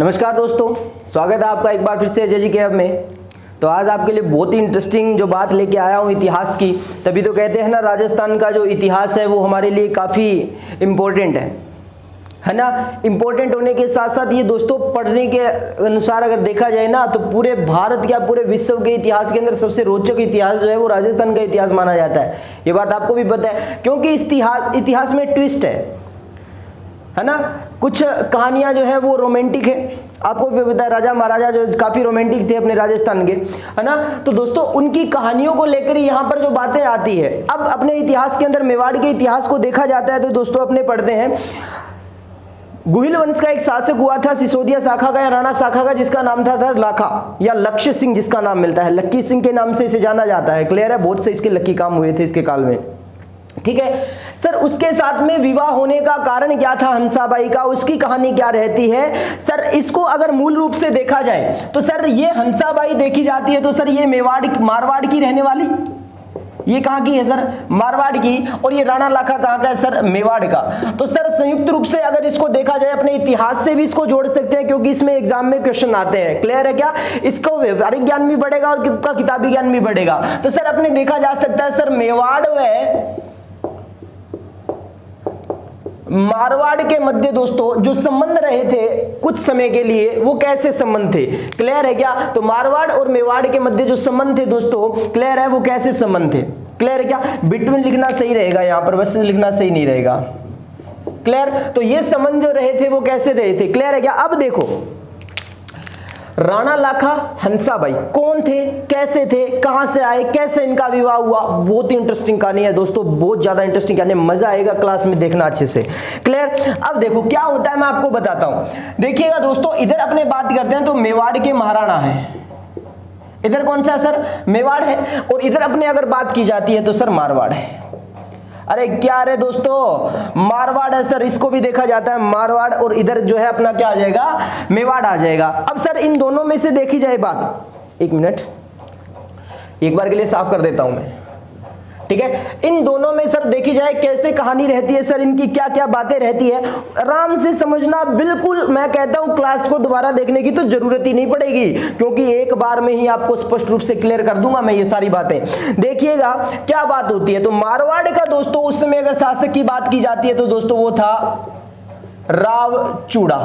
नमस्कार दोस्तों, स्वागत है आपका एक बार फिर से अजय जी के हब में। तो आज आपके लिए बहुत ही इंटरेस्टिंग जो बात लेके आया हूँ इतिहास की। तभी तो कहते हैं ना, राजस्थान का जो इतिहास है वो हमारे लिए काफ़ी इम्पोर्टेंट है ना। इम्पोर्टेंट होने के साथ साथ ये दोस्तों पढ़ने के अनुसार अगर देखा जाए ना, तो पूरे भारत या पूरे विश्व के इतिहास के अंदर सबसे रोचक इतिहास जो है वो राजस्थान का इतिहास माना जाता है। ये बात आपको भी पता है, क्योंकि इतिहास में ट्विस्ट है ना। कुछ कहानियां जो है वो रोमांटिक है, आपको भी पता है राजा महाराजा जो काफ़ी रोमांटिक थे अपने राजस्थान के, है ना। तो दोस्तों उनकी कहानियों को लेकर यहाँ पर जो बातें आती है, अब अपने इतिहास के अंदर मेवाड़ के इतिहास को देखा जाता है तो दोस्तों अपने पढ़ते हैं, गुहिल वंश का एक शासक हुआ था सिसोदिया शाखा का या राणा शाखा का, जिसका नाम था लाखा या लक्ष्य सिंह, जिसका नाम मिलता है लक्की सिंह के नाम से इसे जाना जाता है। क्लियर है, बहुत से इसके लक्की काम हुए थे इसके काल में। ठीक है सर, उसके साथ में विवाह होने का कारण क्या था हंसाबाई का, उसकी कहानी क्या रहती है सर। इसको अगर मूल रूप से देखा जाए तो सर ये हंसाबाई देखी जाती है तो सर ये मारवाड़ की रहने वाली, ये कहाँ की है सर, मारवाड़ की। और ये राणा लाखा कहाँ का है सर, मेवाड़ का। तो सर संयुक्त रूप से अगर इसको देखा जाए, अपने इतिहास से भी इसको जोड़ सकते हैं, क्योंकि इसमें एग्जाम में क्वेश्चन आते हैं। क्लियर है क्या, इसको व्यवहारिक ज्ञान भी बढ़ेगा और इसका किताबी ज्ञान भी बढ़ेगा। तो सर अपने देखा जा सकता है सर मेवाड़ व मारवाड़ के मध्य दोस्तों जो संबंध रहे थे कुछ समय के लिए, वो कैसे संबंध थे। क्लियर है क्या, तो मारवाड़ और मेवाड़ के मध्य जो संबंध थे दोस्तों, क्लियर है, वो कैसे संबंध थे। क्लियर है क्या, बिटवीन लिखना सही रहेगा, यहां पर बस लिखना सही नहीं रहेगा। क्लियर, तो ये संबंध जो रहे थे वो कैसे रहे थे। क्लियर है क्या। अब देखो राणा लाखा हंसाबाई कौन थे, कैसे थे, कहां से आए, कैसे इनका विवाह हुआ, बहुत ही इंटरेस्टिंग कहानी है दोस्तों, बहुत ज्यादा इंटरेस्टिंग कहानी, मजा आएगा क्लास में देखना अच्छे से। क्लियर, अब देखो क्या होता है मैं आपको बताता हूं। देखिएगा दोस्तों, इधर अपने बात करते हैं तो मेवाड़ के महाराणा है, इधर कौन सा है सर, मेवाड़ है। और इधर अपने अगर बात की जाती है तो सर मारवाड़ है। अरे क्या रे दोस्तों, मारवाड़ है सर, इसको भी देखा जाता है मारवाड़, और इधर जो है अपना क्या आ जाएगा, मेवाड़ आ जाएगा। अब सर इन दोनों में से देखी जाए बात, एक मिनट एक बार के लिए साफ कर देता हूं मैं, ठीक है। इन दोनों में सर देखी जाए कैसे कहानी रहती है सर, इनकी क्या क्या बातें रहती है, आराम से समझना। बिल्कुल मैं कहता हूं क्लास को दोबारा देखने की तो जरूरत ही नहीं पड़ेगी, क्योंकि एक बार में ही आपको स्पष्ट रूप से क्लियर कर दूंगा मैं ये सारी बातें। देखिएगा क्या बात होती है। तो मारवाड़ का दोस्तों उस समय अगर शासक की बात की जाती है तो दोस्तों वो था रावचूड़ा।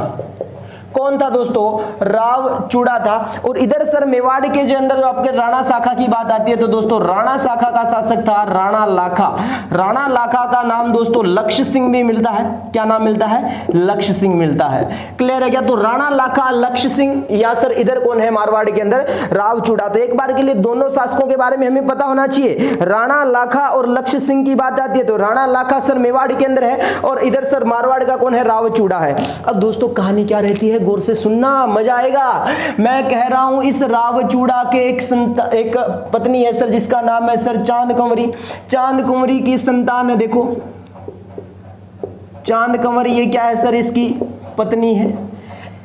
कौन था दोस्तों, रावचूड़ा था। और इधर सर मेवाड़ के जो अंदर जो आपके राणा शाखा की बात आती है तो दोस्तों राणा शाखा का शासक था राणा लाखा। राणा लाखा का नाम दोस्तों लक्ष्य सिंह भी मिलता है, क्या नाम मिलता है, लक्ष्य सिंह मिलता है। क्लियर है क्या, तो राणा लाखा, लक्ष्य सिंह, या सर इधर कौन है मारवाड़ के अंदर, रावचूड़ा। तो एक बार के लिए दोनों शासकों के बारे में हमें पता होना चाहिए। राणा लाखा और लक्ष्य सिंह की बात आती है तो राणा लाखा सर मेवाड़ के अंदर है, और इधर सर मारवाड़ का कौन है, रावचूड़ा है। अब दोस्तों कहानी क्या रहती है, गौर से सुनना, मजा आएगा। मैं कह रहा हूं इस रावचूड़ा के एक पत्नी है सर, जिसका नाम है सर चांद कंवरी। चांद कंवरी की संतान है, देखो चांद कंवरी, ये क्या है सर, इसकी पत्नी है।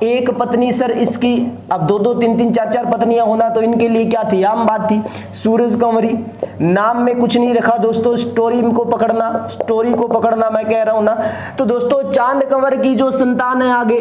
एक पत्नी सर इसकी, अब दो दो तीन तीन चार चार पत्नियां होना तो इनके लिए क्या थी, आम बात थी। सूरज कंवरी, नाम में कुछ नहीं रखा दोस्तों, स्टोरी को पकड़ना मैं कह रहा हूं ना। तो दोस्तों चांद कंवर की जो संतान है, आगे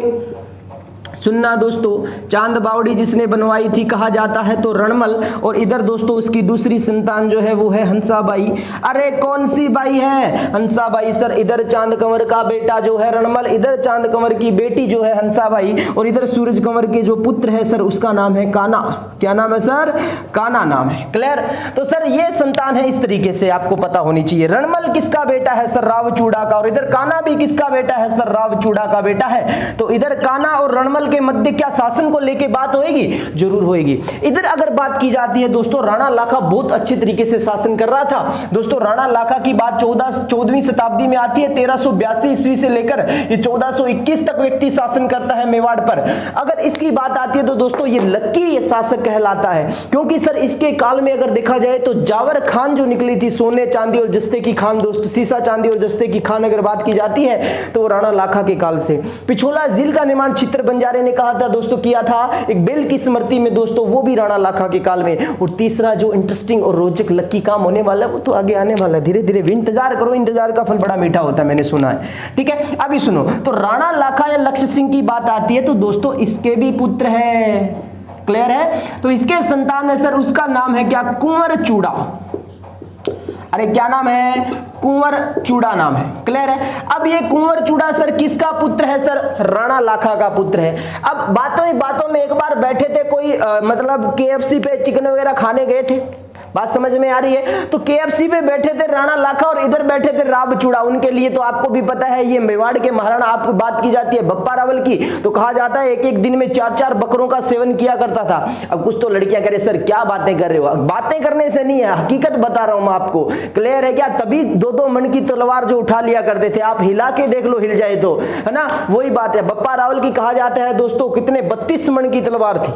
सुनना दोस्तों, चांद बावड़ी जिसने बनवाई थी कहा जाता है तो रणमल, और इधर दोस्तों उसकी दूसरी संतान जो है वो है हंसाबाई। अरे कौन सी बाई है, हंसाबाई सर। इधर चांद कंवर का बेटा जो है रणमल, इधर चांद कंवर की बेटी जो है हंसाबाई, और इधर सूरज कंवर के जो पुत्र है सर उसका नाम है काना। क्या नाम है सर, काना नाम है। क्लियर, तो सर ये संतान है, इस तरीके से आपको पता होनी चाहिए। रणमल किसका बेटा है सर, रावचूड़ा का, और इधर काना भी किसका बेटा है सर, रावचूड़ा का बेटा है। तो इधर काना और रणमल के मध्य क्या शासन को लेके बात होएगी, जरूर होएगी। इधर अगर बात की जाती है दोस्तों, राणा लाखा बहुत अच्छे तरीके से शासन कर रहा था दोस्तों। राणा लाखा की बात 14वीं शताब्दी में आती है, 1382 ईस्वी से लेकर ये 1421 तक व्यक्ति शासन करता है मेवाड़ पर। अगर इसकी बात आती है तो दोस्तों ये लक्की शासक कहलाता है, क्योंकि सर इसके काल में अगर देखा जाए तो जावर खान जो निकली थी, सोने चांदी और जस्ते की खान दोस्तों, सीसा चांदी और जस्ते की खान अगर बात की जाती है तो वो राणा लाखा के काल से। पिछोला झील का निर्माण चित्र बंजारे राणे ने कहा था दोस्तों, किया था एक बेल की स्मृति में दोस्तों, वो भी राणा लाखा के काल में। और तीसरा जो इंटरेस्टिंग और रोचक लकी काम होने वाला है वो तो आगे आने वाला है, धीरे धीरे भी इंतजार करो, इंतजार का फल बड़ा मीठा होता है, मैंने सुना है। ठीक है, अभी सुनो, तो राणा लाखा या लक्ष्य सिंह की बात आती है तो दोस्तों इसके भी पुत्र है, क्लियर है। तो इसके संतान है सर, उसका नाम है क्या, कुंवर चूड़ा। अरे क्या नाम है, कुंवर चूड़ा नाम है, क्लियर है। अब ये कुंवर चूड़ा सर किसका पुत्र है सर, राणा लाखा का पुत्र है। अब बातों ही बातों में एक बार बैठे थे कोई मतलब KFC पे चिकन वगैरह खाने गए थे, बात समझ में आ रही है। तो KFC पे बैठे थे राणा लाखा और इधर बैठे थे राव चूड़ा। उनके लिए तो आपको भी पता है, ये मेवाड़ के महाराणा, आपको बात की जाती है बप्पा रावल की, तो कहा जाता है एक एक दिन में 4-4 बकरों का सेवन किया करता था। अब कुछ तो लड़कियां कह रहे सर क्या बातें कर रहे हो, बातें करने से नहीं है, हकीकत बता रहा हूं मैं आपको, क्लियर है क्या। तभी 2-2 मन की तलवार जो उठा लिया करते थे, आप हिला के देख लो, हिल जाए तो, है ना, वही बात है। बप्पा रावल की कहा जाता है दोस्तों कितने 32 मन की तलवार थी,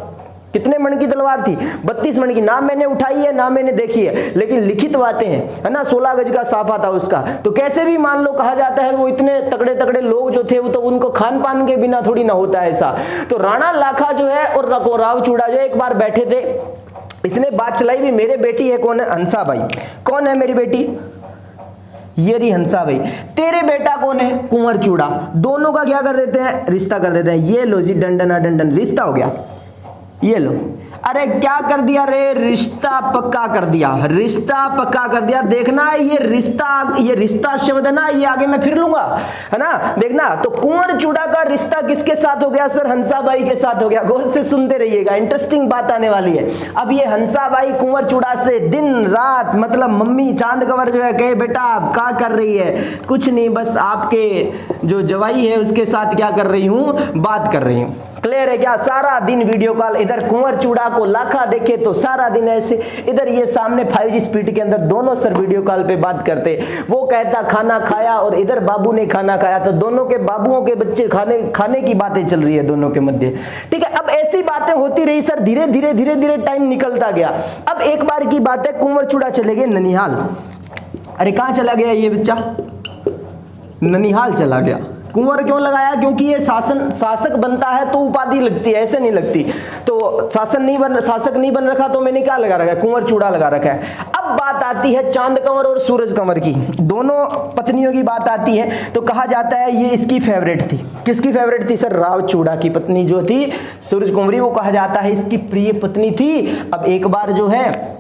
कितने मन की तलवार थी, 32 मन की। ना मैंने उठाई है ना मैंने देखी है, लेकिन लिखित बातें हैं, है ना। 16 गज का साफा था उसका। तो कैसे भी मान लो, कहा जाता है वो इतने तगड़े तगड़े लोग जो थे वो तो उनको खान पान के बिना थोड़ी ना होता है ऐसा। तो राणा लाखा जो है और राव चूड़ा जो एक बार बैठे थे, इसने बात चलाई भी, मेरे बेटी है, कौन है, हंसा भाई। कौन है मेरी बेटी, ये रही हंसा भाई। तेरे बेटा कौन है, कुंवर चूड़ा। दोनों का क्या कर देते हैं, रिश्ता कर देते हैं। ये लो जी, डंडना डंडन, रिश्ता हो गया, ये लो। अरे क्या कर दिया रे, रिश्ता पक्का कर दिया, रिश्ता पक्का कर दिया। देखना ये रिश्ता शब्द है ना, ये आगे मैं फिर लूंगा, है ना, देखना। तो कुंवर चूड़ा का रिश्ता किसके साथ हो गया सर, हंसाबाई के साथ हो गया। गौर से सुनते रहिएगा, इंटरेस्टिंग बात आने वाली है। अब ये हंसाबाई कुंवर चूड़ा से दिन रात, मतलब मम्मी चांद कंवर जो है, कहे बेटा क्या कर रही है, कुछ नहीं, बस आपके जो जवाई है उसके साथ क्या कर रही हूं, बात कर रही हूं, क्लियर है क्या। सारा दिन वीडियो कॉल, इधर कुंवर चूड़ा को लाखा देखे तो सारा दिन ऐसे, इधर ये सामने 5G स्पीड के अंदर दोनों सर वीडियो कॉल पे बात करते। वो कहता खाना खाया और इधर बाबू ने खाना खाया, तो दोनों के बाबुओं के बच्चे खाने की बातें चल रही है दोनों के मध्य। ठीक है, अब ऐसी बातें होती रही सर, धीरे धीरे टाइम निकलता गया। अब एक बार की बात है, कुंवर चूड़ा चले गए ननिहाल। अरे कहां चला गया ये बच्चा, ननिहाल चला गया। कुंवर क्यों लगाया, क्योंकि ये शासक बनता है तो उपाधि लगती है, ऐसे नहीं लगती। तो शासक नहीं बन रखा तो मैंने क्या लगा रखा है, कुंवर चूड़ा लगा रखा है। अब बात आती है चांद कंवर और सूरज कंवर की, दोनों पत्नियों की बात आती है। तो कहा जाता है ये इसकी फेवरेट थी। किसकी फेवरेट थी सर, राव चूड़ा की पत्नी जो थी सूरज कुंवरी, वो कहा जाता है इसकी प्रिय पत्नी थी। अब एक बार जो है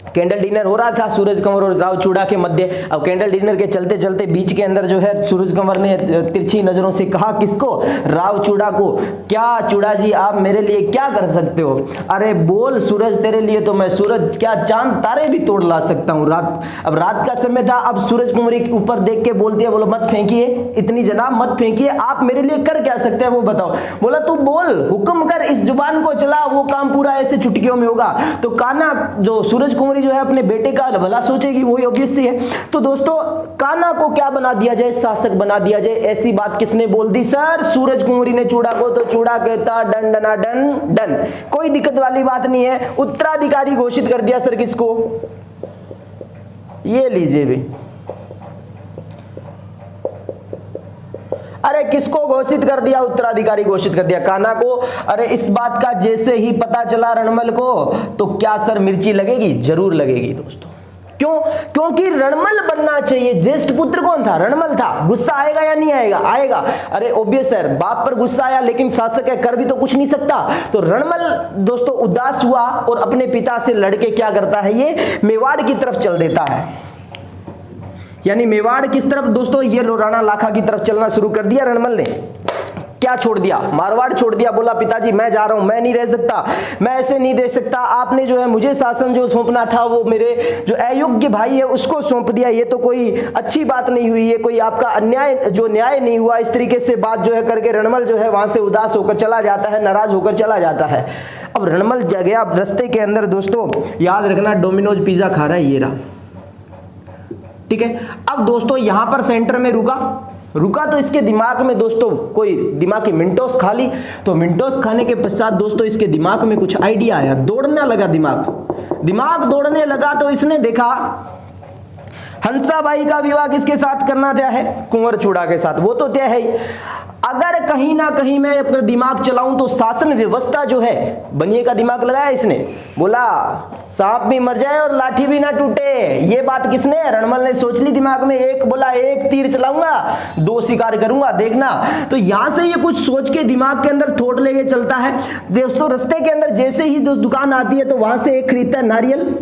कैंडल डिनर हो रहा था सूरज कंवर और राव चूड़ा के मध्य। अब कैंडल डिनर के चलते चलते बीच के अंदर जो है सूरज कंवर ने तिरछी नजरों से कहा, किसको, राव चूड़ा को, क्या चूड़ा जी आप मेरे लिए क्या कर सकते हो। अरे बोल सूरज, तेरे लिए तो मैं सूरज क्या चांद तारे भी तोड़ ला सकता हूँ। अब रात का समय था। अब सूरज कुंवरी के ऊपर देख के बोलती है, बोलो मत फेंकिए इतनी जनाब, मत फेंकिए, आप मेरे लिए कर क्या सकते हैं वो बताओ। बोला तू बोल, हुक्म कर, इस जुबान को चला, वो काम पूरा ऐसे चुटकियों में होगा। तो कान्हा जो सूरज कुंवरी जो है अपने बेटे का भला सोचेगी, वही ऑब्वियस सी है। तो दोस्तों कान्हा को क्या बना दिया जाए, शासक बना दिया जाए। ऐसी बात किसने बोल दी सर, सूरज कुंवरी ने चूड़ा को। तो चूड़ा कहता डन डना डन डन, कोई दिक्कत वाली बात नहीं है। उत्तराधिकारी घोषित कर दिया सर, किसको, ये लीजिए भी। अरे किसको घोषित कर दिया, उत्तराधिकारी घोषित कर दिया, कान्हा को। अरे इस बात का जैसे ही पता चला रणमल को, तो क्या सर मिर्ची लगेगी, जरूर लगेगी दोस्तों। क्यों, क्योंकि रणमल बनना चाहिए। ज्येष्ठ पुत्र कौन था, रणमल था। गुस्सा आएगा या नहीं आएगा, आएगा। अरे ओब्वियस है, बाप पर गुस्सा आया, लेकिन शासक है, कर भी तो कुछ नहीं सकता। तो रणमल दोस्तों उदास हुआ और अपने पिता से लड़के क्या करता है, ये मेवाड़ की तरफ चल देता है। यानी मेवाड़ किस तरफ दोस्तों, ये राणा लाखा की तरफ चलना शुरू कर दिया रणमल ने। क्या छोड़ दिया, मारवाड़ छोड़ दिया। बोला पिताजी मैं जा रहा हूं, मैं नहीं रह सकता, मैं ऐसे नहीं दे सकता। आपने जो है मुझे शासन जो सौंपना था वो मेरे जो अयोग्य भाई है उसको सौंप दिया, ये तो कोई अच्छी बात नहीं हुई, ये कोई आपका अन्याय जो न्याय नहीं हुआ। इस तरीके से बात जो है करके रणमल जो है वहां से उदास होकर चला जाता है, नाराज होकर चला जाता है। अब रणमल गया रास्ते के अंदर दोस्तों, याद रखना डोमिनोज पिज्जा खा रहा है, ये रहा, ठीक है। अब दोस्तों यहां पर सेंटर में रुका तो इसके दिमाग में दोस्तों कोई दिमाग की मिंटोस खा ली। तो मिंटोस खाने के पश्चात दोस्तों इसके दिमाग में कुछ आइडिया आया, दौड़ने लगा दिमाग दौड़ने लगा। तो इसने देखा हंसाबाई का विवाह किसके साथ करना तय है, कुंवर चूड़ा के साथ, वो तो तय है ही। अगर कहीं ना कहीं मैं अपना दिमाग चलाऊं तो शासन व्यवस्था जो है, बनिए का दिमाग लगाया इसने, बोला सांप भी मर जाए और लाठी भी ना टूटे। ये बात किसने, रणमल ने सोच ली दिमाग में, एक बोला एक तीर चलाऊंगा 2 शिकार करूंगा, देखना। तो यहां से ये कुछ सोच के दिमाग के अंदर थोट लेके चलता है। दोस्तों रास्ते के अंदर जैसे ही दुकान आती है तो वहां से एक खरीदता है नारियल,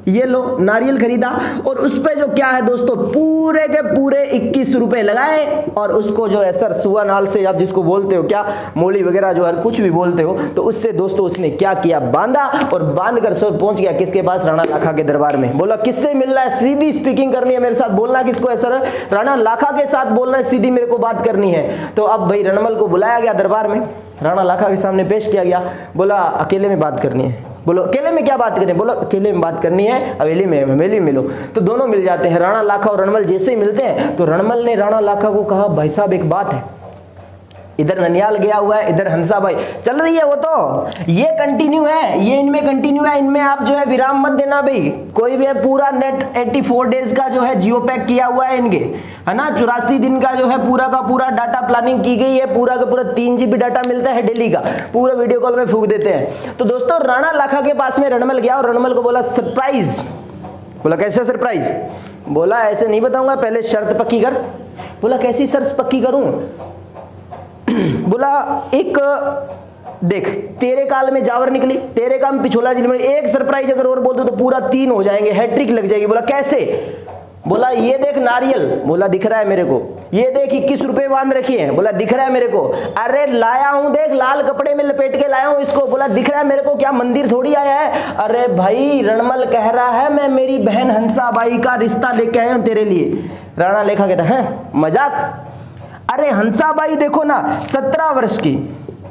ये लो नारियल खरीदा, और उस पे जो क्या है दोस्तों, पूरे के पूरे 21 रुपए लगाए, और उसको जो है सर सुआ नाल से, आप जिसको बोलते हो क्या, मोली वगैरह जो है कुछ भी बोलते हो, तो उससे दोस्तों उसने क्या किया, बांधा, और बांध कर सर पहुंच गया किसके पास, राणा लाखा के दरबार में। बोला किससे मिल रहा है, सीधी स्पीकिंग करनी है मेरे साथ, बोलना किसको है सर, राणा लाखा के साथ बोलना है, सीधी मेरे को बात करनी है। तो अब भाई रणमल को बुलाया गया दरबार में, राणा लाखा के सामने पेश किया गया, बोला अकेले में बात करनी है। बोलो अकेले में क्या बात करें, बोलो अकेले में बात करनी है, हवेली में मिलो। तो दोनों मिल जाते हैं, राणा लाखा और रणमल जैसे ही मिलते हैं तो रणमल ने राणा लाखा को कहा, भाई साहब एक बात है, इधर ननियाल गया हुआ है, इधर हंसा भाई चल रही है, वो तो ये कंटिन्यू है, ये इनमें कंटिन्यू है, इनमें आप जो है विराम मत देना भाई, कोई भी है, पूरा नेट 84 डेज का जो है जियो पैक किया हुआ है इनके, है ना, 84 दिन का जो है पूरा का पूरा डाटा प्लानिंग की गई है, पूरा का पूरा 3 GB डाटा मिलता है डेली का, पूरा वीडियो कॉल में फूंक देते हैं। तो दोस्तों राणा लाखा के पास में रणमल गया और रणमल को बोला सरप्राइज। बोला कैसे सरप्राइज, बोला ऐसे नहीं बताऊंगा, पहले शर्त पक्की कर। बोला कैसी शर्त पक्की करूं, बोला एक देख तेरे काल में जावर निकली, तेरे काम पिछोला जिले में, एक सरप्राइज अगर और बोल दो तो पूरा 3 हो जाएंगे, हैट्रिक लग जाएगी। बोला कैसे, बोला ये देख नारियल, बोला दिख रहा है मेरे को, ये देख 21 रुपए बांध रखी है, बोला दिख रहा है मेरे को, अरे लाया हूं देख लाल कपड़े में लपेट के लाया हूं इसको, बोला दिख रहा है मेरे को, क्या मंदिर थोड़ी आया है, अरे भाई रणमल कह रहा है मैं मेरी बहन हंसाबाई का रिश्ता लेके आया हूं तेरे लिए। राणा लेखा कहता है मजाक, अरे हंसाबाई देखो ना 17 वर्ष की,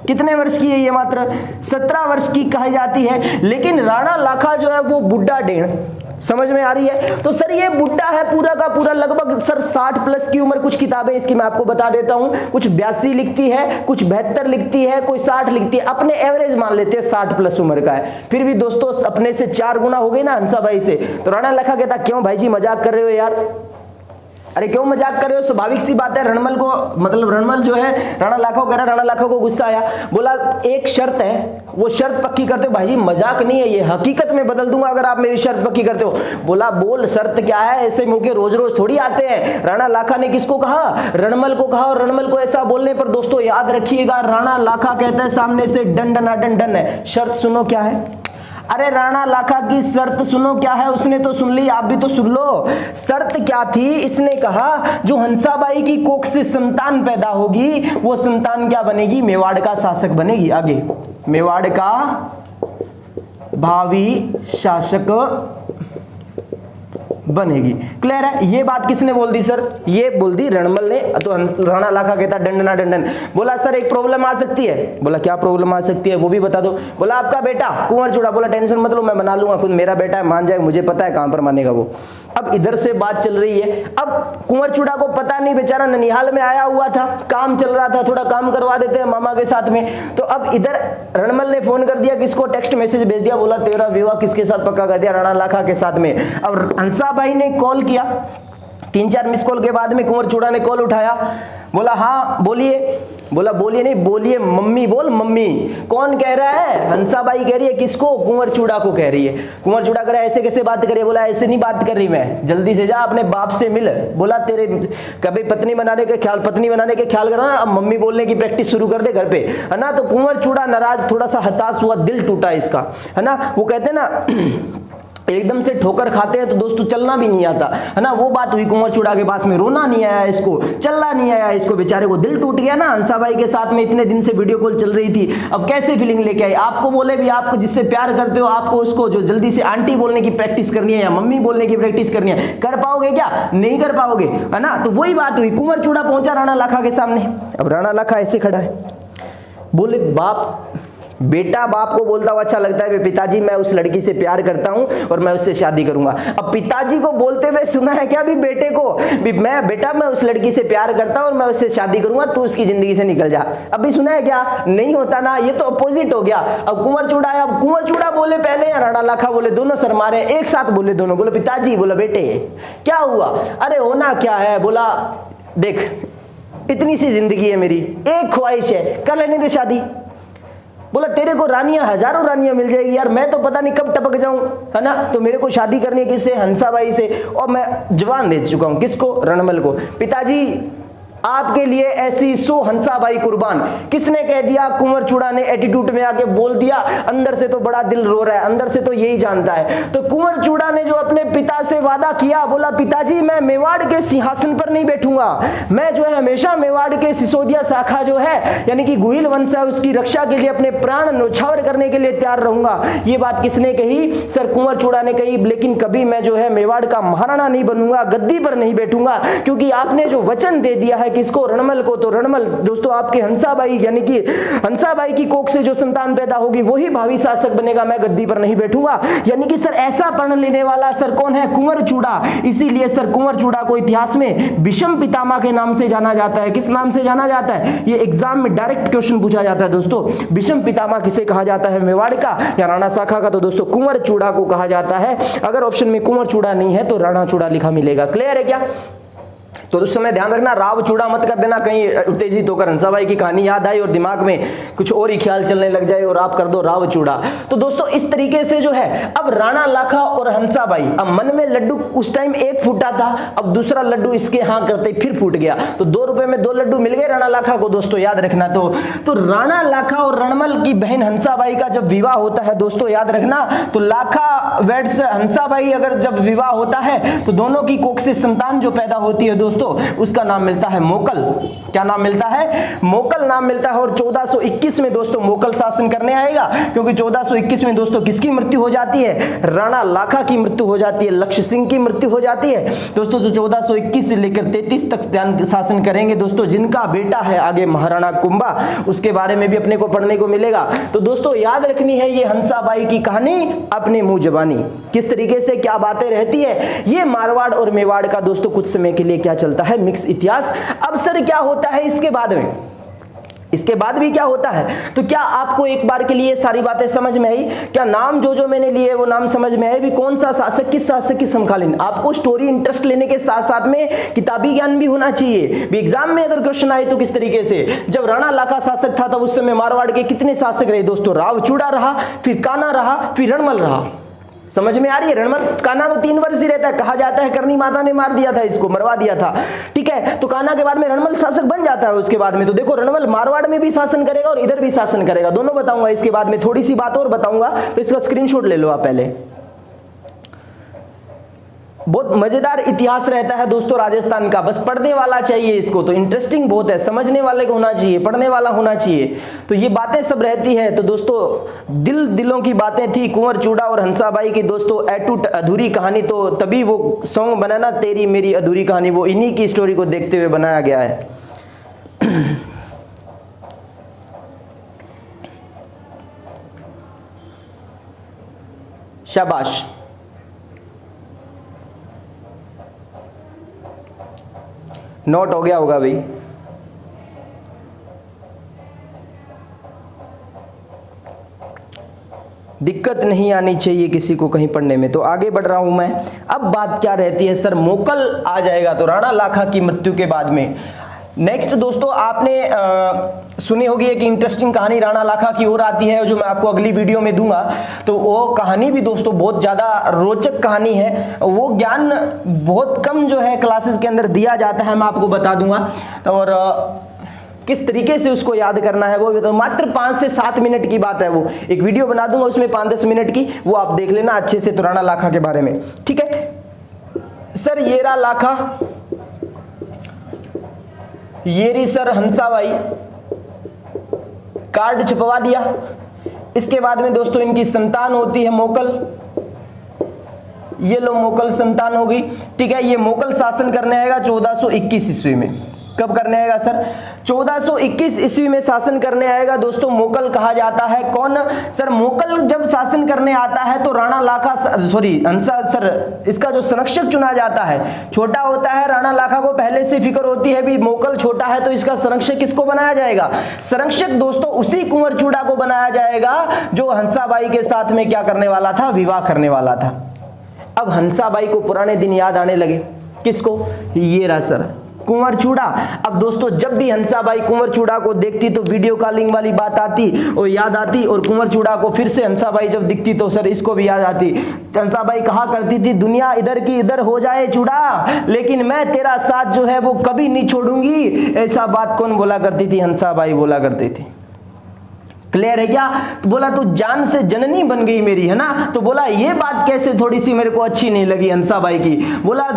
कितने वर्ष की है ये, मात्र 17 वर्ष की कही जाती है, लेकिन राणा लाखा जो है वो बुढ़ा डेढ़, समझ में आ रही है। तो सर ये बुढ़ा है पूरा का पूरा, लगभग सर 60 प्लस की उम्र, कुछ किताबें इसकी मैं आपको बता देता हूं, कुछ 82 लिखती है, कुछ 72 लिखती है, कोई 60 लिखती है, अपने एवरेज मान लेते हैं 60 प्लस उम्र का है, फिर भी दोस्तों अपने से 4 गुना हो गई ना हंसाबाई से। तो राणा लाखा कहता क्यों भाई जी मजाक कर रहे हो यार, अरे क्यों मजाक कर रहे हो, स्वाभाविक सी बात है। रणमल को मतलब रणमल जो है राणा लाखा को कह रहा, राणा लाखा को गुस्सा आया, बोला एक शर्त है, वो शर्त पक्की करते हो, भाई जी मजाक नहीं है ये, हकीकत में बदल दूंगा अगर आप मेरी शर्त पक्की करते हो। बोला बोल शर्त क्या है, ऐसे मौके रोज रोज थोड़ी आते हैं। राणा लाखा ने किसको कहा, रणमल को कहा, और रणमल को ऐसा बोलने पर दोस्तों याद रखिएगा राणा लाखा कहता है सामने से डन डन डन डन है, शर्त सुनो क्या है। अरे राणा लाखा की शर्त सुनो क्या है, उसने तो सुन ली, आप भी तो सुन लो। शर्त क्या थी, इसने कहा जो हंसाबाई की कोख से संतान पैदा होगी वो संतान क्या बनेगी, मेवाड़ का शासक बनेगी, आगे मेवाड़ का भावी शासक बनेगी। क्लियर है, ये बात किसने बोल दी सर, ये बोल दी रणमल ने। तो राणा लाखा कहता डंडना डंडन, बोला सर एक प्रॉब्लम आ सकती है। बोला क्या प्रॉब्लम आ सकती है वो भी बता दो। बोला आपका बेटा कुंवर चूड़ा, बोला टेंशन मत लो मैं मना लूंगा, खुद मेरा बेटा है, मान जाएगा, मुझे पता है कहां पर मानेगा वो। अब इधर से बात चल रही है, अब कुंवर चूड़ा को पता नहीं, बेचारा ननिहाल में आया हुआ था, काम चल रहा था, थोड़ा काम करवा देते हैं मामा के साथ में। तो अब इधर रणमल ने फोन कर दिया, किसको टेक्स्ट मैसेज भेज दिया, बोला तेरा विवाह किसके साथ पक्का कर दिया, राणा लाखा के साथ में। अब हंसाबाई ने कॉल किया, 3-4 मिस कॉल के बाद में कुंवर चूड़ा ने कॉल उठाया, बोला हाँ बोलिए। बोला बोलिए नहीं, बोलिए मम्मी, बोल मम्मी। कौन कह रहा है, हंसाबाई कह रही है, किसको, कुंवर चूड़ा को कह रही है। कुंवर चूड़ा कह रहा है ऐसे कैसे बात करिए, बोला ऐसे नहीं बात कर रही मैं, जल्दी से जा अपने बाप से मिल। बोला तेरे कभी पत्नी बनाने के ख्याल करना, अब मम्मी बोलने की प्रैक्टिस शुरू कर दे घर पे, है ना। तो कुंवर चूड़ा नाराज, थोड़ा सा हताश हुआ, दिल टूटा इसका, है ना। वो कहते हैं ना एकदम से ठोकर खाते हैं तो दोस्तों चलना भी नहीं आता, है ना। वो बात हुई कुंवर चूड़ा के पास में, रोना नहीं आया इसको, चलना नहीं आया इसको, बेचारे को दिल टूट गया ना। हंसाबाई के साथ में इतने दिन से वीडियो कॉल चल रही थी, अब कैसे फीलिंग लेके आई। आपको बोले भी, आपको जिससे प्यार करते हो, आपको उसको जो जल्दी से आंटी बोलने की प्रैक्टिस करनी है या मम्मी बोलने की प्रैक्टिस करनी है, कर पाओगे क्या, नहीं कर पाओगे, है ना। तो वही बात हुई, कुंवर चूड़ा पहुंचा राणा लाखा के सामने। अब राणा लाखा ऐसे खड़ा है, बोले बाप, बेटा बाप को बोलता हुआ अच्छा लगता है, पिताजी मैं उस लड़की से प्यार करता हूं और मैं उससे शादी करूंगा। अब पिताजी को बोलते हुए सुना है क्या भी बेटे को, भी मैं बेटा मैं उस लड़की से प्यार करता हूं और मैं उससे शादी करूंगा, तू उसकी जिंदगी से निकल जा। अभी सुना है क्या, नहीं होता ना, ये तो अपोजिट हो गया। अब कुंवर चूड़ा है, अब कुंवर चूड़ा बोले पहले या राणा लाखा बोले, दोनों सर मारे, एक साथ बोले दोनों, बोले पिताजी, बोला बेटे क्या हुआ, अरे होना क्या है, बोला देख इतनी सी जिंदगी है मेरी, एक ख्वाहिश है, कर लेने दे शादी। बोला तेरे को रानियां, हजारों रानियां मिल जाएगी यार, मैं तो पता नहीं कब टपक जाऊं, है ना। तो मेरे को शादी करनी है किससे? हंसाबाई से। और मैं जवान दे चुका हूं, किसको? रणमल को। पिताजी आपके लिए ऐसी 100 हंसाबाई कुर्बान। किसने कह दिया? कुंवर चूड़ा ने एटीट्यूड में आके बोल दिया। अंदर से तो बड़ा दिल रो रहा है, अंदर से तो यही जानता है। तो कुंवर चूड़ा ने जो अपने पिता से वादा किया, बोला पिताजी मैं मेवाड़ के सिंहासन पर नहीं बैठूंगा, मैं जो है हमेशा मेवाड़ के सिसोदिया शाखा जो है यानी कि गुहिल वंश है उसकी रक्षा के लिए अपने प्राण न्यौछावर करने के लिए तैयार रहूंगा। ये बात किसने कही? सर कुंवर चूड़ा ने कही। लेकिन कभी मैं जो है मेवाड़ का महाराणा नहीं बनूंगा, गद्दी पर नहीं बैठूंगा, क्योंकि आपने जो वचन दे दिया है किसको? रणमल को। तो रणमल दोस्तों आपके हंसाबाई यानी कि हंसाबाई की कोख से जो संतान पैदा होगी वही भावी शासक बनेगा, मैं गद्दी पर नहीं बैठूंगा। यानी कि सर ऐसा पढ़ लेने वाला सर कौन है? कुंवर चूड़ा। इसीलिए सर कुंवर चूड़ा को इतिहास में विषम पितामह के नाम से जाना जाता है। किस नाम से जाना जाता है? ये एग्जाम में डायरेक्ट क्वेश्चन पूछा जाता है दोस्तों। विषम पितामह किसे कहा जाता है? मेवाड़ का या राणा शाखा का? तो दोस्तों कुंवर चूड़ा को कहा जाता है। अगर ऑप्शन में कुंवर चूड़ा नहीं है तो राणा चूड़ा लिखा मिलेगा। क्लियर है क्या? तो उस समय ध्यान रखना, राव चूड़ा मत कर देना, कहीं उत्तेजित होकर हंसाबाई की कहानी याद आई और दिमाग में कुछ और ही ख्याल चलने लग जाए और आप कर दो राव चूड़ा। तो दोस्तों इस तरीके से जो है अब राणा लाखा और हंसाबाई, अब मन में लड्डू उस टाइम एक फूटा था, अब दूसरा लड्डू इसके हाँ करते फिर फूट गया। तो 2 रुपए में 2 लड्डू मिल गए राणा लाखा को। दोस्तों याद रखना, तो राणा लाखा और रणमल की बहन हंसाबाई का जब विवाह होता है दोस्तों याद रखना, तो लाखा वेड्स हंसाबाई अगर जब विवाह होता है तो दोनों की कोख से संतान जो पैदा होती है दोस्तों उसका नाम मिलता है मोकल। क्या नाम मिलता है? मोकल नाम मिलता है। और 1421 में दोस्तों मोकल शासन करने आएगा, क्योंकि 1421 में दोस्तों किसकी मृत्यु हो जाती है? राणा लाखा की मृत्यु हो जाती है, लक्ष्य सिंह की मृत्यु हो जाती है दोस्तों। तो 1421 से लेकर 33 तक ध्यान शासन करेंगे दोस्तों। जिनका बेटा है आगे महाराणा कुंभा, उसके बारे में भी अपने को पढ़ने को मिलेगा। तो दोस्तों याद रखनी है ये हंसाबाई की कहानी अपने मुंह जबानी, किस तरीके से क्या बातें रहती है। ये मारवाड़ और मेवाड़ का दोस्तों कुछ समय के लिए क्या चलता है? मिक्स इतिहास। अब सर क्या होता है इसके बाद में? इसके बाद भी क्या होता है? तो क्या आपको एक बार के लिए सारी बातें समझ में आई? क्या नाम जो मैंने लिए वो नाम समझ में आए? भी कौन सा शासक किस शासक की समकालीन? आपको स्टोरी इंटरेस्ट लेने के साथ साथ में किताबी ज्ञान भी होना चाहिए। भी एग्जाम में अगर क्वेश्चन आए तो किस तरीके से, जब राणा लाखा शासक था तब उस समय मारवाड़ के कितने शासक रहे दोस्तों? राव चूड़ा रहा, फिर कान्हा रहा, फिर रणमल रहा। समझ में आ रही है? रणमल कान्हा तो 3 वर्ष ही रहता है, कहा जाता है करनी माता ने मार दिया था इसको, मरवा दिया था, ठीक है। तो कान्हा के बाद में रणमल शासक बन जाता है। उसके बाद में तो देखो रणमल मारवाड़ में भी शासन करेगा और इधर भी शासन करेगा, दोनों बताऊंगा इसके बाद में। थोड़ी सी बात और बताऊंगा तो इसका स्क्रीनशॉट ले लो आप पहले। बहुत मजेदार इतिहास रहता है दोस्तों राजस्थान का, बस पढ़ने वाला चाहिए इसको। तो इंटरेस्टिंग बहुत है, समझने वाले को होना चाहिए, पढ़ने वाला होना चाहिए। तो ये बातें सब रहती है। तो दोस्तों दिलों की बातें थी कुंवर चूड़ा और हंसाबाई की दोस्तों अटूट अधूरी कहानी। तो तभी वो सॉन्ग बना ना, तेरी मेरी अधूरी कहानी, वो इन्हीं की स्टोरी को देखते हुए बनाया गया है। शाबाश। नोट हो गया होगा भाई। दिक्कत नहीं आनी चाहिए किसी को कहीं पढ़ने में। तो आगे बढ़ रहा हूं मैं। अब बात क्या रहती है सर? मोकल आ जाएगा तो राणा लाखा की मृत्यु के बाद में नेक्स्ट दोस्तों आपने सुनी होगी एक इंटरेस्टिंग कहानी राणा लाखा की और आती है, जो मैं आपको अगली वीडियो में दूंगा। तो वो कहानी भी दोस्तों बहुत ज़्यादा रोचक कहानी है। वो ज्ञान बहुत कम जो है क्लासेस के अंदर दिया जाता है, मैं आपको बता दूंगा। और किस तरीके से उसको याद करना है वो तो मात्र 5 से 7 मिनट की बात है। वो एक वीडियो बना दूंगा उसमें 5-10 मिनट की, वो आप देख लेना अच्छे से तो राणा लाखा के बारे में, ठीक है। सर ये रहा लाखा, ये रही सर हंसाबाई, कार्ड छपवा दिया। इसके बाद में दोस्तों इनकी संतान होती है मोकल। ये लो मोकल संतान हो गई, ठीक है। ये मोकल शासन करने आएगा 1421 ईस्वी में। कब करने आएगा सर? 1421 ईस्वी में शासन करने आएगा दोस्तों। मोकल कहा जाता है कौन सर? मोकल जब शासन करने आता है तो राणा लाखा हंसा सर इसका जो संरक्षक चुना जाता है छोटा होता है। राणा लाखा को पहले से फिक्र होती है भी मोकल छोटा है तो इसका संरक्षक किसको बनाया जाएगा? संरक्षक दोस्तों उसी कुंवर चूड़ा को बनाया जाएगा जो हंसाबाई के साथ में क्या करने वाला था? विवाह करने वाला था। अब हंसाबाई को पुराने दिन याद आने लगे। किसको? ये रहा सर कुंवर चूड़ा। अब दोस्तों जब भी हंसाबाई कुंवर चूड़ा को देखती तो वीडियो कॉलिंग वाली बात आती और याद आती, और कुंवर चूड़ा को फिर से हंसाबाई जब दिखती तो सर इसको भी याद आती। हंसाबाई कहा करती थी, दुनिया इधर की इधर हो जाए चूड़ा, लेकिन मैं तेरा साथ जो है वो कभी नहीं छोड़ूंगी। ऐसा बात कौन बोला करती थी? हंसाबाई बोला करती थी। क्लियर है क्या? तो बोला तू जान से जननी बन गई मेरी, है ना। तो बोला ये बात कैसे थोड़ी सी मेरे को अच्छी नहीं लगी हंसाबाई की। बोला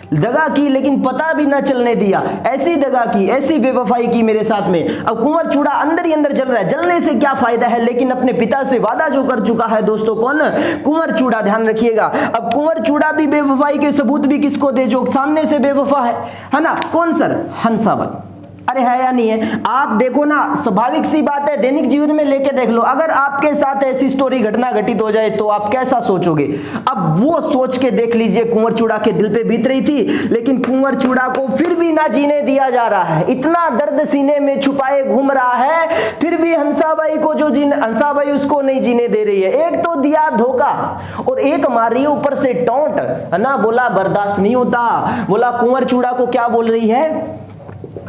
दगा की लेकिन पता भी ना चलने दिया, ऐसी दगा की, ऐसी बेवफाई की मेरे साथ में। अब कुंवर चूड़ा अंदर ही अंदर जल रहा है, जलने से क्या फायदा है, लेकिन अपने पिता से वादा जो कर चुका है दोस्तों, कौन? कुंवर चूड़ा, ध्यान रखिएगा। अब कुंवर चूड़ा भी बेवफाई के सबूत भी किसको दे? जो सामने से बेवफा है ना। कौन सर? हंसाबाई। अरे है या नहीं है? आप देखो ना, स्वाभाविक सी बात है, दैनिक जीवन में लेके देख लो, अगर आपके साथ ऐसी स्टोरी घटना घटित हो जाए तो आप कैसा सोचोगे? अब वो सोच के देख लीजिए, कुंवर चूड़ा के दिल पे बीत रही थी, लेकिन कुंवर चूड़ा को फिर भी ना जीने दिया जा रहा है। इतना दर्द सीने में छुपाए घूम रहा है, फिर भी हंसाबाई को हंसाबाई उसको नहीं जीने दे रही है। एक तो दिया धोखा और एक मार रही है ऊपर से टोंट, है ना। बोला बर्दाश्त नहीं होता। बोला कुंवर चूड़ा को क्या बोल रही है?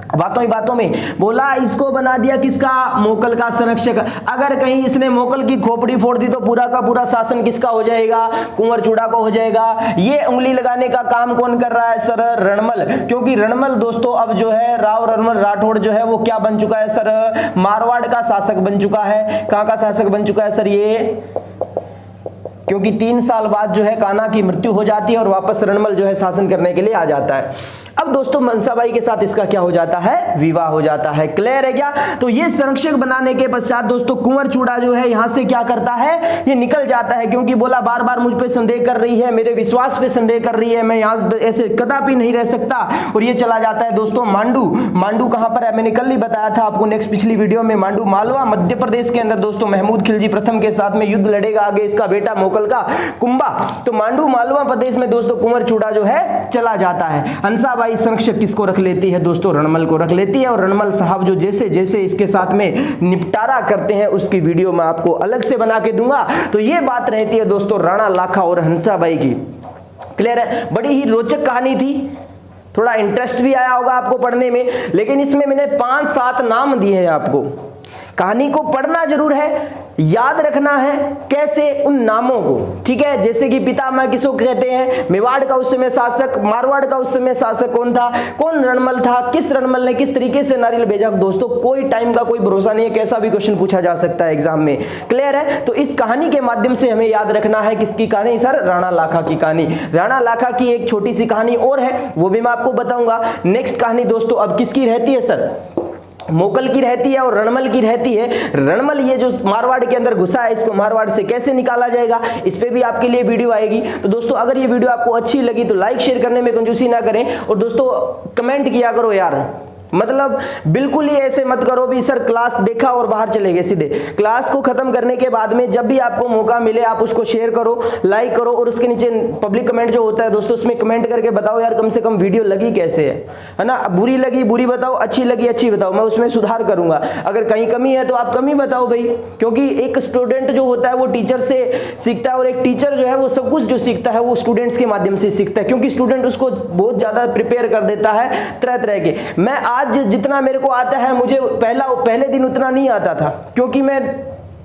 बातों ही बातों में बोला इसको बना दिया किसका? मोकल का संरक्षक। अगर कहीं इसने मोकल की खोपड़ी फोड़ दी तो पूरा का पूरा शासन किसका हो जाएगा? कुंवर चूड़ा को हो जाएगा। ये उंगली लगाने का काम कौन कर रहा है सर? रणमल। क्योंकि रणमल दोस्तों अब जो है राव रणमल राठौड़ जो है वो क्या बन चुका है सर? मारवाड़ का शासक बन चुका है। कहां का शासक बन चुका है सर ये? क्योंकि 3 साल बाद जो है कान्हा की मृत्यु हो जाती है और वापस रणमल जो है शासन करने के लिए आ जाता है। अब दोस्तों हंसाबाई के साथ इसका क्या हो जाता है? विवाह हो जाता है। क्लियर है क्या? तो ये संरक्षक बनाने के पश्चात दोस्तों कुंवर चूड़ा जो है यहां से क्या करता है? ये निकल जाता है, क्योंकि बोला बार बार मुझ पे संदेह कर रही है, मेरे विश्वास पे संदेह कर रही है, मैं यहां ऐसे कदापि नहीं रह सकता। और ये चला जाता है दोस्तों मांडू। मांडू कहां पर है? मैंने कल ही बताया था आपको नेक्स्ट पिछली वीडियो में। मांडू मालवा मध्य प्रदेश के अंदर दोस्तों महमूद खिलजी प्रथम के साथ में युद्ध लड़ेगा आगे इसका बेटा मोकल का कुंभा। तो मांडू मालवा प्रदेश में दोस्तों कुंवर चूड़ा जो है चला जाता है। हंसाबाई संरक्षक किसको रख लेती है दोस्तों? रणमल को रख लेती है। और रणमल साहब जो जैसे जैसे इसके साथ में निपटारा करते हैं उसकी वीडियो मैं आपको अलग से बना के दूंगा। तो ये बात रहती है दोस्तों राणा लाखा और हंसाबाई की। क्लियर है? बड़ी ही रोचक कहानी थी, थोड़ा इंटरेस्ट भी आया होगा आपको पढ़ने में, लेकिन इसमें मैंने 5-7 नाम दिए हैं आपको। कहानी को पढ़ना जरूर है, याद रखना है। कैसे? उन नामों को, ठीक है। जैसे कि पितामह किसको कहते हैं? मेवाड़ का उस समय शासक, मारवाड़ का उस समय शासक कौन था? कौन? रणमल था। किस रणमल ने किस तरीके से नारियल भेजा? दोस्तों कोई टाइम का कोई भरोसा नहीं है, कैसा भी क्वेश्चन पूछा जा सकता है एग्जाम में। क्लियर है? तो इस कहानी के माध्यम से हमें याद रखना है किसकी कहानी सर? राणा लाखा की कहानी। राणा लाखा की एक छोटी सी कहानी और है, वो भी मैं आपको बताऊंगा। नेक्स्ट कहानी दोस्तों अब किसकी रहती है सर? मोकल की रहती है और रणमल की रहती है। रणमल ये जो मारवाड़ के अंदर घुसा है, इसको मारवाड़ से कैसे निकाला जाएगा, इस पे भी आपके लिए वीडियो आएगी। तो दोस्तों अगर ये वीडियो आपको अच्छी लगी तो लाइक शेयर करने में कंजूसी ना करें, और दोस्तों कमेंट किया करो यार। मतलब बिल्कुल ही ऐसे मत करो भी सर क्लास देखा और बाहर चले गए सीधे। क्लास को खत्म करने के बाद में जब भी आपको मौका मिले आप उसको शेयर करो, लाइक करो, और उसके नीचे पब्लिक कमेंट जो होता है दोस्तों उसमें कमेंट करके बताओ यार कम से कम वीडियो लगी कैसे है ना। बुरी लगी बुरी बताओ, अच्छी लगी अच्छी बताओ, मैं उसमें सुधार करूंगा। अगर कहीं कमी है तो आप कमी बताओ भाई, क्योंकि एक स्टूडेंट जो होता है वो टीचर से सीखता है, और एक टीचर जो है वो सब कुछ जो सीखता है वो स्टूडेंट्स के माध्यम से सीखता है, क्योंकि स्टूडेंट उसको बहुत ज्यादा प्रिपेयर कर देता है तरह तरह के। मैं आज जितना मेरे को आता है मुझे पहले दिन उतना नहीं आता था, क्योंकि मैं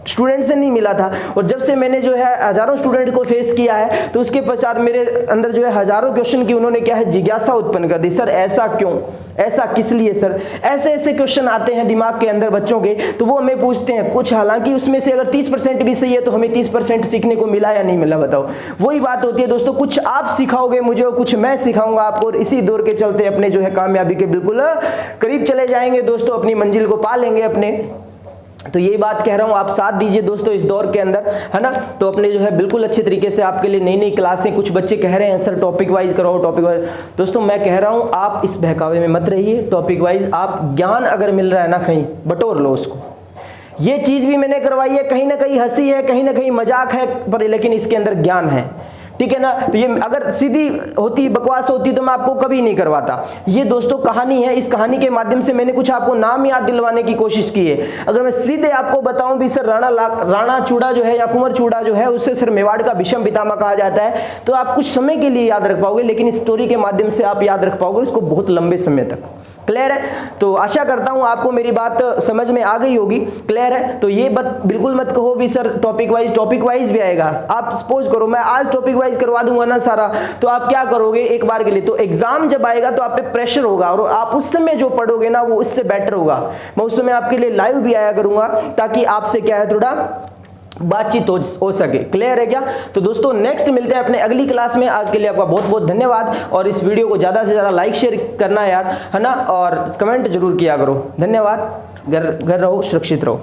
स्टूडेंट से नहीं मिला था। और जब से मैंने जो है हजारों स्टूडेंट को फेस किया है तो उसके पश्चात मेरे अंदर जो है हजारों क्वेश्चन की उन्होंने क्या है जिज्ञासा उत्पन्न कर दी। सर ऐसा क्यों, ऐसा किस लिए सर, ऐसे ऐसे क्वेश्चन आते हैं दिमाग के अंदर बच्चों के, तो वो हमें पूछते हैं कुछ। हालांकि उसमें से अगर 30% भी सही है तो हमें 30% सीखने को मिला या नहीं मिला बताओ। वही बात होती है दोस्तों, कुछ आप सिखाओगे मुझे और कुछ मैं सिखाऊंगा आपको, और इसी दौर के चलते अपने जो है कामयाबी के बिल्कुल करीब चले जाएंगे दोस्तों, अपनी मंजिल को पा लेंगे अपने। तो ये बात कह रहा हूँ, आप साथ दीजिए दोस्तों इस दौर के अंदर, है ना। तो अपने जो है बिल्कुल अच्छे तरीके से आपके लिए नई नई क्लासें, कुछ बच्चे कह रहे हैं सर टॉपिक वाइज कराओ टॉपिक वाइज। दोस्तों मैं कह रहा हूँ आप इस बहकावे में मत रहिए, टॉपिक वाइज आप ज्ञान अगर मिल रहा है ना कहीं बटोर लो उसको। ये चीज़ भी मैंने करवाई है, कहीं ना कहीं हंसी है, कहीं ना कहीं मजाक है, पर लेकिन इसके अंदर ज्ञान है, ठीक है ना। तो ये अगर सीधी होती बकवास होती तो मैं आपको कभी नहीं करवाता। ये दोस्तों कहानी है, इस कहानी के माध्यम से मैंने कुछ आपको नाम याद दिलवाने की कोशिश की है। अगर मैं सीधे आपको बताऊं भी सर राणा चूड़ा जो है या कुंवर चूड़ा जो है उसे सर मेवाड़ का भीष्म पितामह कहा जाता है, तो आप कुछ समय के लिए याद रख पाओगे, लेकिन इस स्टोरी के माध्यम से आप याद रख पाओगे इसको बहुत लंबे समय तक। क्लियर है? तो आशा करता हूं आपको मेरी बात समझ में आ गई होगी। क्लियर है? तो ये बिल्कुल मत कहो भी सर टॉपिक वाइज भी आएगा। आप सपोज करो मैं आज टॉपिक वाइज करवा दूंगा ना सारा, तो आप क्या करोगे एक बार के लिए, तो एग्जाम जब आएगा तो आप पे प्रेशर होगा और आप उस समय जो पढ़ोगे ना वो इससे बेटर होगा। मैं उस समय आपके लिए लाइव भी आया करूंगा ताकि आपसे क्या है थोड़ा बातचीत हो सके। क्लियर है क्या? तो दोस्तों नेक्स्ट मिलते हैं अपने अगली क्लास में। आज के लिए आपका बहुत बहुत धन्यवाद और इस वीडियो को ज़्यादा से ज़्यादा लाइक शेयर करना यार, है ना, और कमेंट जरूर किया करो। धन्यवाद। घर रहो, सुरक्षित रहो।